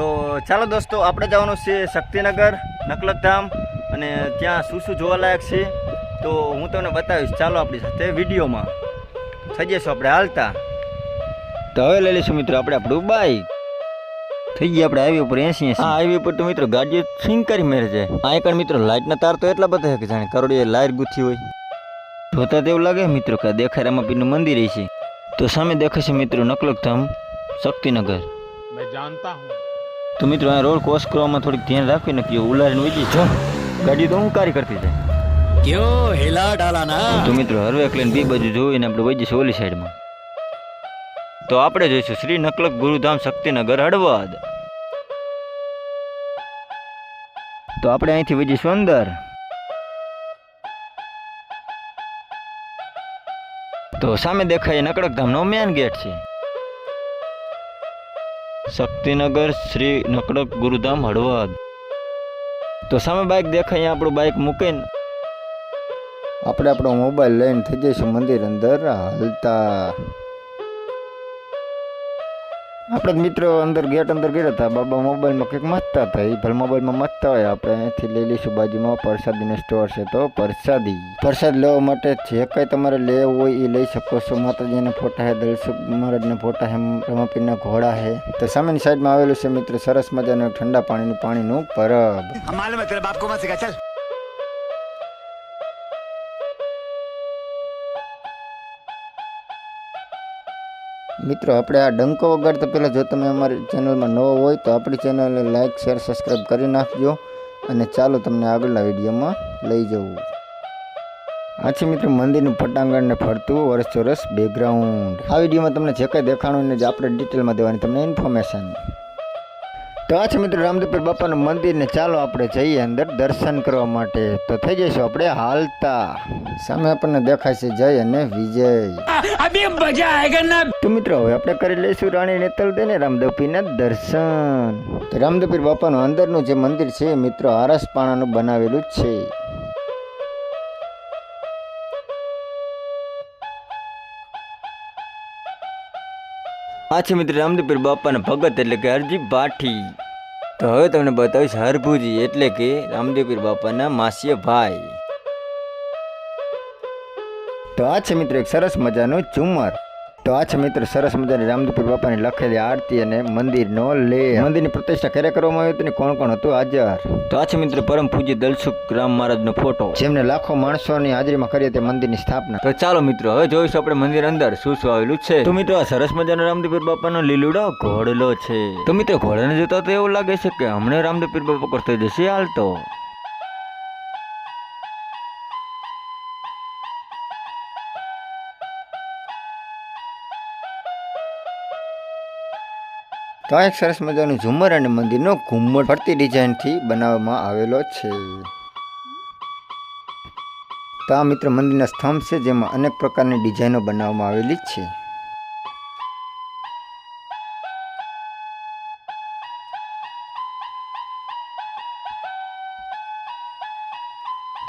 તો ચાલો દોસ્તો, આપણે જવાનું છે શક્તિનગર નકલકધામ, અને ત્યાં શું શું જોવાલાયક છે તો હું તમને બતાવીશ. ચાલો આપણી સાથે વિડીયોમાં થઈ જઈશું આપણે હાલતા. તો હવે લઈ લઈશું મિત્રો આપણે આપણું બાઈક. થઈ ગયા આપણે હાઈવે ઉપર 80. હા, હાઈવે ઉપર તો મિત્રો ગાડીઓ સિંકારી મેરે છે. આ એક મિત્રો લાઇટના તાર તો એટલા બધા કે જાણે કરોડીએ લાઈર ગુથી હોય. જોતા તેવું લાગે મિત્રો કે દેખાય રામાપીરનું મંદિર છે. તો સામે દેખાશે મિત્રો નકલકધામ શક્તિનગર. मैं जानता हूँ. તો મિત્રો આ રોડ ક્રોસ કરવામાં થોડીક ધ્યાન રાખવીને કે ઉલારીને વીજી છો ગાડી તો હું કારી કરતી જાય. क्यों हिला डाला ना. તો મિત્રો હરવે એકલીને બી બાજુ જોઈને આપણે વહી જઈશું ઓલી સાઈડમાં. તો આપણે જોઈશું શ્રી નકલક ગુરુધામ શક્તિનગર હળવદ. તો આપણે અહીંથી વહી જઈશું અંદર. તો સામે દેખાય નકળકધામનો મેન ગેટ છે. શક્તિનગર શ્રી નકળક ગુરુધામ હળવદ. તો સામે બાઇક દેખાય, આપણું બાઇક મૂકીને આપણે આપણો મોબાઈલ લઈને થઈ જઈશું મંદિર અંદર હાલતા. આપણે મિત્રો અંદર ગેટ અંદર ગયા હતા, બાબા મોબાઈલમાં કંઈક મથતા હતા. એ ભલે મોબાઈલમાં મથતા હોય, આપણે અહીંથી લઈ લઈશું. બાજુમાં પ્રસાદીનો સ્ટોર છે, તો પ્રસાદ લેવા માટે જે કંઈ તમારે લેવું હોય એ લઈ શકો છો. માતાજીના ફોટા છે, દલસુખ મહારાજના ફોટા છે, રમાપીરના ઘોડા છે. તો સામેની સાઈડમાં આવેલું છે મિત્રો સરસ મજાનું ઠંડા પાણીનું પરબ. મિત્રો આપણે આ ડંકો વગાડતા પહેલાં જો તમે અમારી ચેનલમાં નવો હોય તો આપણી ચેનલને લાઇક શેર સબસ્ક્રાઈબ કરી નાખજો. અને ચાલો તમને આગળના વિડીયોમાં લઈ જવું. આ છે મિત્રો મંદિરનું પટાંગણને ફરતું વર્ષ બેકગ્રાઉન્ડ. આ વિડીયોમાં તમને જે કંઈ દેખાણું ને જે આપણે ડિટેલમાં દેવાની તમને ઇન્ફોર્મેશન. તો આ છે મિત્રો રામદેવપીર બાપાનું મંદિર ને ચાલો આપણે જઈએ અંદર દર્શન કરવા માટે. તો થઈ જઈશું આપણે હાલતા. સામે આપણને દેખાય છે જય અને વિજય. તો મિત્રો હવે આપણે કરી લઈશું રાણી નેતલદે ને રામદેવપીરના દર્શન. તો રામદેવપીર બાપાનું અંદરનું જે મંદિર છે મિત્રો આરસ પાણાનું બનાવેલું જ છે. આ છે મિત્રો રામદેવપીર બાપાના ભગત એટલે કે હરજી ભાઠી. તો હવે તમને બતાવીશ હરભુજી એટલે કે રામદેવપીર બાપાના માસીયા ભાઈ. તો આ છે મિત્રો એક સરસ મજાનું ઝુમર. તો આ છે મિત્રો સરસ મજાની રામદેવપીર બાપાની લખેલી આરતી અને મંદિરનો લેખ. મંદિરની પ્રતિષ્ઠા ક્યારે કરવામાં આવી હતી ને કોણ કોણ હતું હાજર. તો આ છે મિત્રો પરમ પૂજ્ય દલસુખ રામ મહારાજનો ફોટો, જેમને લાખો માણસોની હાજરીમાં કરી હતી મંદિરની સ્થાપના. તો ચાલો મિત્રો હવે જોઈશું આપણે મંદિર અંદર શું શું આવેલું છે. તો મિત્રો આ સરસ મજાનો રામદેવપીર બાપાનો લીલુડો ઘોડલો છે. તો મિત્રો ઘોડાને જોતા તો એવું લાગે છે કે હમણાં રામદેવપીર બાપા કરતો જશે હાલતો. તો આ એક સરસ મજાનું ઝુમર અને મંદિરનો ઘુમ્મટ ફરતી ડિઝાઇનથી બનાવવામાં આવેલો છે. તો આ મિત્ર મંદિરના સ્તંભ છે, જેમાં અનેક પ્રકારની ડિઝાઇનો બનાવવામાં આવેલી છે.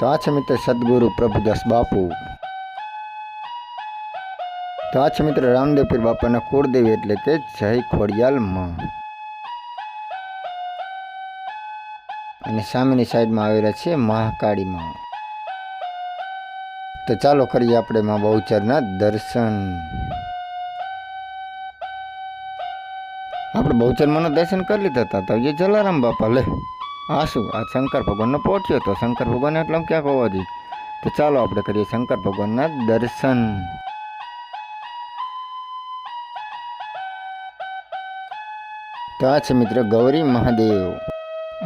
તો આ છે મિત્ર સદગુરુ પ્રભુદાસ બાપુ. તો આ છે મિત્ર રામદેવપીર બાપાના કુળદેવી એટલે કે જય ખોડિયાલ માં. અને સામેની સાઈડમાં આવેલા છે મહાકાળી માં. તો ચાલો કરીએ આપણે માં બહુચરના દર્શન. આપણે બહુચરમાંના દર્શન કરી લીધા હતા. તો એ જલારામ બાપા લે આ શું, આ શંકર ભગવાનનો પોઠ્યો હતો. શંકર ભગવાન એટલે ક્યાંક હોવા જોઈએ. તો ચાલો આપણે કરીએ શંકર ભગવાનના દર્શન. તો આ છે મિત્ર ગૌરી મહાદેવ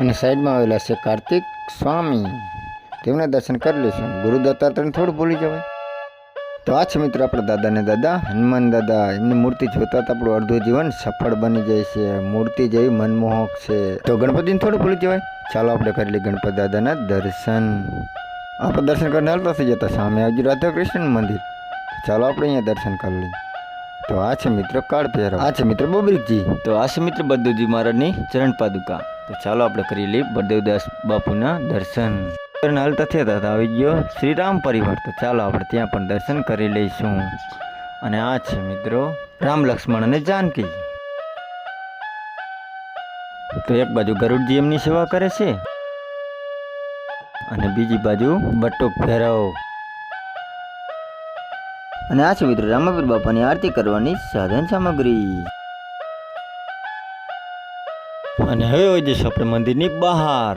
અને સાઈડમાં આવેલા છે કાર્તિક સ્વામી. તેમના દર્શન કરી લઈશું. ગુરુ દત્તાત્રેયને થોડું ભૂલી જવાય. તો આ છે મિત્ર આપણા દાદાને દાદા હનુમાન દાદા. એમની મૂર્તિ જોતા તો આપણું અડધું જીવન સફળ બની જાય છે. મૂર્તિ જેવી મનમોહક છે. તો ગણપતિને થોડું ભૂલી જવાય. ચાલો આપણે કરી લઈએ ગણપતિ દાદાના દર્શન. આપણે દર્શન કરીને હાલતા થઈ જતા સામે આવજો રાધા કૃષ્ણ મંદિર. ચાલો આપણે અહીંયા દર્શન કરી લઈએ. તો આ છે મિત્ર કાળ ભૈરવ. આ છે મિત્ર બબરીકજી. તો આ છે મિત્ર બળદેવજી મહારાજની ચરણ પાદુકા. તો ચાલો આપણે કરી લઈએ બળદેવદાસ બાપુના દર્શન. હાલતા થયા હતા આવી ગયો શ્રી રામ પરિવાર. તો ચાલો આપણે ત્યાં પણ દર્શન કરી લઈશું. અને આ છે મિત્રો રામ લક્ષ્મણ અને જાનકી. તો એક બાજુ ગરુડજી એમની સેવા કરે છે અને બીજી બાજુ બટુક ફેરવ. અને આ છે મિત્રો રામાપીર બાપાની આરતી કરવાની સાધન સામગ્રી. અને હવે હોય જઈશું આપણે મંદિરની બહાર.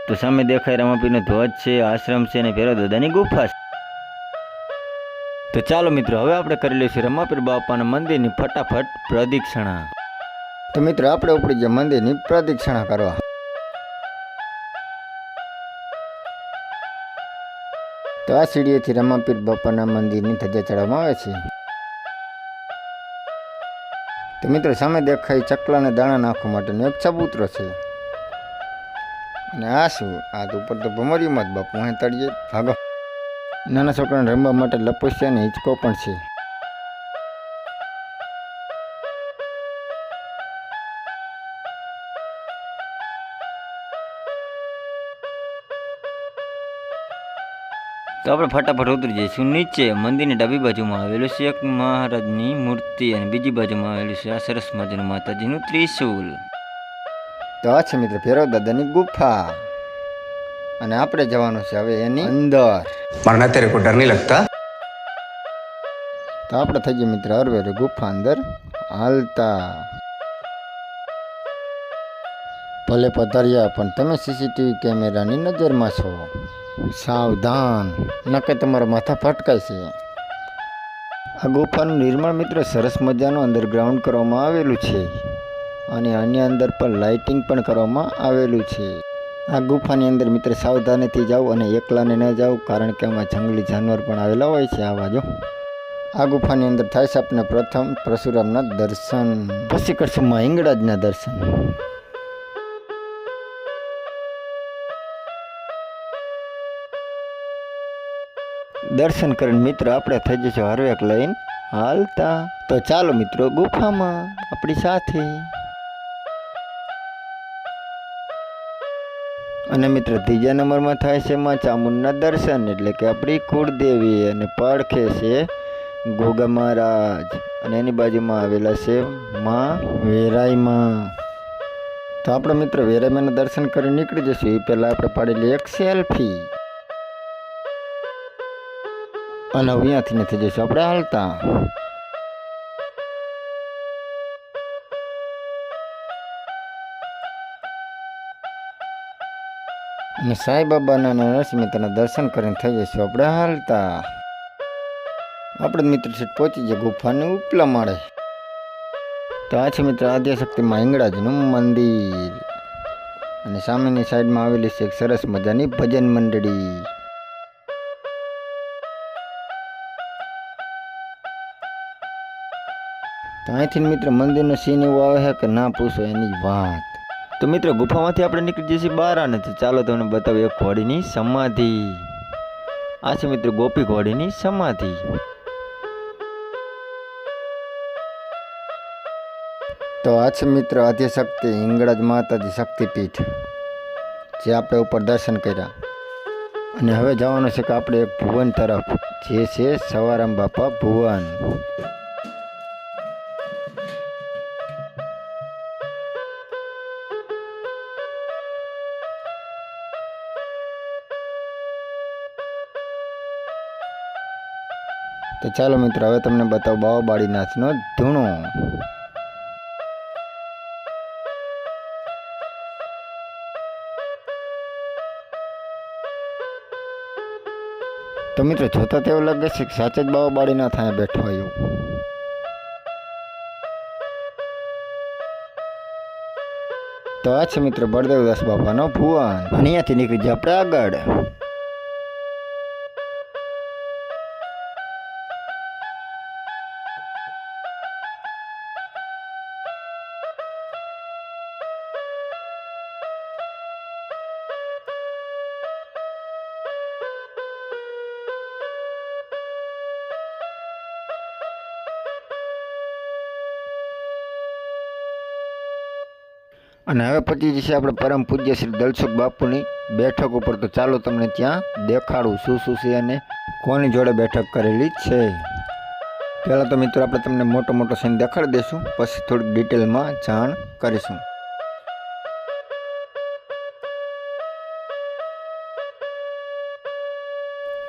તો સામે દેખાય રામાપીરનો ધ્વજ છે, આશ્રમ છે અને ભૈરવ દાદાની ગુફા છે. તો ચાલો મિત્રો હવે આપણે કરી લઈશું રામાપીર બાપાના મંદિરની ફટાફટ પ્રદક્ષિણા. તો મિત્રો આપણે ઉપડી ગયા મંદિરની પ્રદક્ષિણા કરવા. તો આ સીડીએથી રામાપીર બાપાના મંદિરની ધજા ચડાવવામાં આવે છે. તો મિત્રો સામે દેખાય ચકલાને દાણા નાખવા માટેનો એક ચબૂતરો છે. અને આ શું, આ તો ઉપર તો ભમરીમાં જ બાપુ અહીં તળીએ ભાગો. નાના છોકરાને રમવા માટે લપોસિયા અને હિંચકો પણ છે. તો આપણે ફટાફટ ઉતરી જઈશું નીચે. મંદિરની ડાબી બાજુમાં આવેલું છે એક મહારાજની મૂર્તિ અને બીજી બાજુમાં આવેલું છે આ સરસ મજાનું માતાજીનું ત્રિશૂલ. તો આ છે મિત્ર ભૈરવ દાદાની ગુફા અને આપણે જવાનું છે હવે એની અંદર. मरना तेरे को डर नहीं लगता? તો આપણે થઈ ગયા મિત્ર હરવેરે ગુફા અંદર હાલતા. ભલે પધાર્યા પણ તમે સીસીટીવી કેમેરાની નજરમાં છો, સાવધાન નકે તમારા માથા ફટકાય છે. આ ગુફાનું નિર્માણ મિત્ર સરસ મજાનું અંડરગ્રાઉન્ડ કરવામાં આવેલું છે અને આની અંદર પર લાઇટિંગ પણ કરવામાં આવેલું છે. આ ગુફાની અંદર મિત્ર સાવધાનીથી જાઓ અને એકલાને ન જાઓ, કારણ કે આમાં જંગલી જાનવર પણ આવેલા હોય છે. આ બાજુ આ ગુફાની અંદર થાય છે આપણે પ્રથમ પરશુરામના દર્શન, પછી કરશું માં હિંગળાજના દર્શન. દર્શન કરીને મિત્રો આપણે થઈ જઈશું હરવેક લઈને હાલતા. તો ચાલો મિત્રો ગુફામાં આપણી સાથે. અને મિત્ર ત્રીજા નંબરમાં થાય છે માં ચામુંડના દર્શન, એટલે કે આપણી કુળદેવી. અને પડખે છે ગોગા મહારાજ અને એની બાજુમાં આવેલા છે માં વેરાઈમાં. તો આપણે મિત્રો વેરાઈમાના દર્શન કરી નીકળી જશું એ પહેલાં આપણે પાડેલી એક સેલ્ફી. અને અહીંયાથી નથી જઈશું આપણે હાલતા. અને સાંઈબાબાના અને નરસિંહ મહેતાના દર્શન કરીને થઈ જઈશું આપણે હાલતા. આપણે મિત્ર સીટ પહોંચી જાય ગુફાની ઉપલા માળે. તો આ છે મિત્ર આદ્યશક્તિમાં હિંગળાજનું મંદિર અને સામેની સાઈડમાં આવેલી છે એક સરસ મજાની ભજન મંડળી. તો અહીંથી મિત્ર મંદિરનો સીન એવો આવે છે કે ના પૂછો એની વાત. તો મિત્રો ગુફામાંથી આપણે નીકળી જઈશું બહાર. અને ચાલો તમને બતાવું એક ઘોડીની સમાધિ. આ છે મિત્રો ગોપી ઘોડીની સમાધિ. તો આ છે મિત્ર આદ્યશક્તિ હિંગળાજ માતાજી શક્તિપીઠ, જે આપણે ઉપર દર્શન કર્યા. અને હવે જવાનું છે કે આપણે એક ભુવન તરફ, જે છે સવારામ બાપા ભુવન. તો ચાલો મિત્રો હવે તમને બતાવું બાવા બાળીનાથનો ધૂણો. તો મિત્રો જોતા તો એવું લાગે છે કે સાચે જ બાવા બાળીનાથ અહીંયા બેઠો આવ્યો. તો આ છે મિત્રો બળદેવદાસ બાપાનો ભુવન. અહીંયાથી નીકળી જાય આપણે આગળ. અને હવે પહોંચી જશે આપણે પરમ પૂજ્ય શ્રી દલસુખ બાપુની બેઠક ઉપર. તો ચાલો તમને ત્યાં દેખાડું શું શું છે અને કોની જોડે બેઠક કરેલી છે. પહેલાં તો મિત્રો આપણે તમને મોટો સીન દેખાડી દઈશું, પછી થોડીક ડિટેલમાં જાણ કરીશું.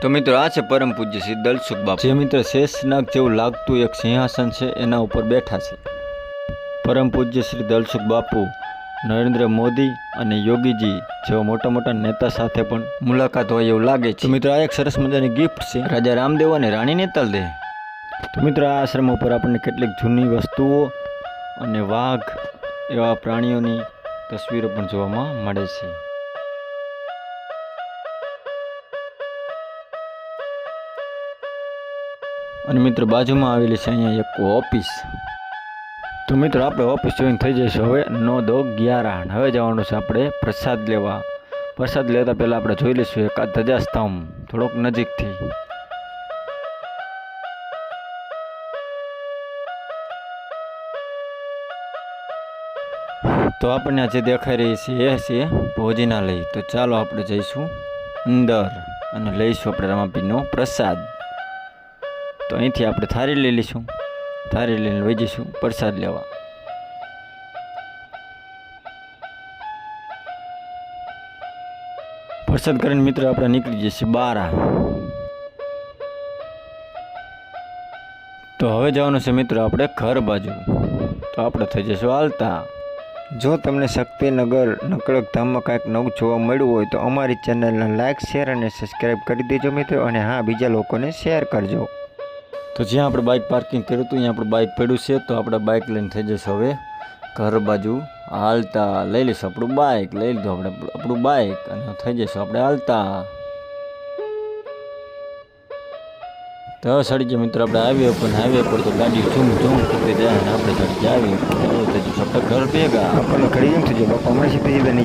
તો મિત્રો આ છે પરમ પૂજ્ય શ્રી દલસુખ બાપુ, જે મિત્રો શેષનાગ જેવું લાગતું એક સિંહાસન છે એના ઉપર બેઠા છે. પરમ પૂજ્ય શ્રી દલસુખ બાપુ નરેન્દ્ર મોદી અને યોગીજી જેવા મોટા મોટા નેતા સાથે પણ મુલાકાત હોય એવું લાગે છે. તો મિત્રો આ એક સરસ મજાની ગિફ્ટ છે રાજા રામદેવ અને રાણી નેતલ દે. તો મિત્રો આ આશ્રમ ઉપર આપણને કેટલીક જૂની વસ્તુઓ અને વાઘ એવા પ્રાણીઓની તસવીરો પણ જોવામાં મળે છે. અને મિત્રો બાજુમાં આવેલી છે અહીંયા એક ઓફિસ. તો મિત્રો આપણે ઓફિસ જોઈને થઈ જઈશું હવે 9-11. હવે જવાનું છે આપણે પ્રસાદ લેવા. પ્રસાદ લેતા પહેલાં આપણે જોઈ લઈશું એક આ ધજાસ્તંભ થોડોક નજીકથી. તો આપણને આજે દેખાઈ રહી છે એ છે ભોજનાલય. તો ચાલો આપણે જઈશું અંદર અને લઈશું આપણે રમાપીરનો પ્રસાદ. તો અહીંથી આપણે થાળી લઈ લઈશું. થાળી લઈને વહી જઈશું પ્રસાદ લેવા. પ્રસાદ કરીને મિત્રો આપણે નીકળી જઈશું બારા. તો હવે જવાનું છે મિત્રો આપણે ઘર બાજુ. તો આપણે થઈ જઈશું હાલતા. જો તમને શક્તિનગર નકળક ધામમાં કાંઈક નવું જોવા મળ્યું હોય તો અમારી ચેનલને લાઇક, શેર અને સબસ્ક્રાઈબ કરી દેજો મિત્રો. અને હા, બીજા લોકોને શેર કરજો. તો જ્યાં આપણે બાઇક પાર્કિંગ કર્યું હતું અહીંયા આપણે બાઇક પડ્યું છે. તો આપણે બાઇક લઈને થઈ જઈશું હવે ઘર બાજુ હાલતા. લઈ લઈશું આપણું બાઇક, લઈ લીધું આપણે આપણું બાઇક અને થઈ જઈશું આપણે હાલતા. તો સડી ગયા મિત્રો આપણે હાઈવે ઉપર. હાઈવે પર તો ગાડી ઝૂમ ઝૂમ કરતી જાય અને આપણે સડી ગયા હાઈવે ઉપર. આપણે ઘર ભેગા આપણને ઘડી એમ થઈ જાય બાપા હમણાં સીધી સીધા નીચે